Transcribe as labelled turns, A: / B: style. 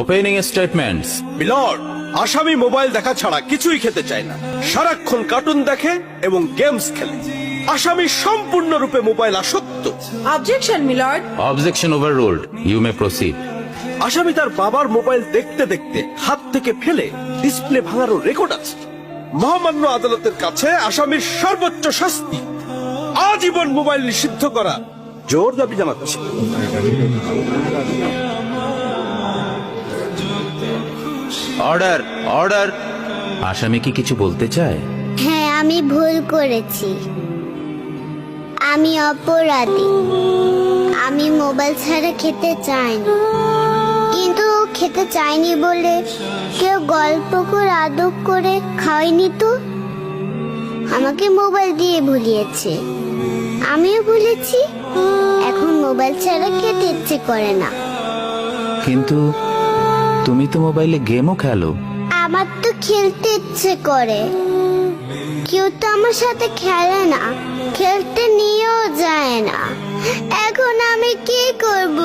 A: Opening statements.
B: Milord, আসামি mobile দেখা ছাড়া কিছুই খেতে চায় না, সারাক্ষণ কার্টুন দেখে এবং গেমস খেলে। আসামি সম্পূর্ণরূপে মোবাইল আসক্ত।
C: Objection milord.
A: Objection overruled, you may proceed.
B: আসামি তার বাবার মোবাইল দেখতে দেখতে হাত থেকে ফেলে ডিসপ্লে ভাঙারও রেকর্ড আছে। মহামান্য আদালতের কাছে আসামির সর্বোচ্চ শাস্তি আজীবন মোবাইল নিষিদ্ধ করা জোর দাবি জানাচ্ছে।
A: Order, order. আসামি কি কিছু বলতে চায়?
D: হ্যাঁ, আমি ভুল করেছি, আমি অপরাধী। আমি মোবাইল ছাড়া খেতে চাইনি, কিন্তু খেতে চাইনি বলে কেউ গল্প করে আদব করে খাওয়াইনি তো। আমাকে মোবাইল দিয়ে ভুলিয়েছে, আমিও ভুলেছি। এখন মোবাইল ছাড়া খেতে ইচ্ছে করে না।
A: কিন্তু তুমি তো মোবাইলে গেমও খেলো।
D: আমার তো খেলতে ইচ্ছে করে, কেউ তো আমার সাথে খেলে না, খেলতে নিয়েও যায় না। এখন আমি কি করব?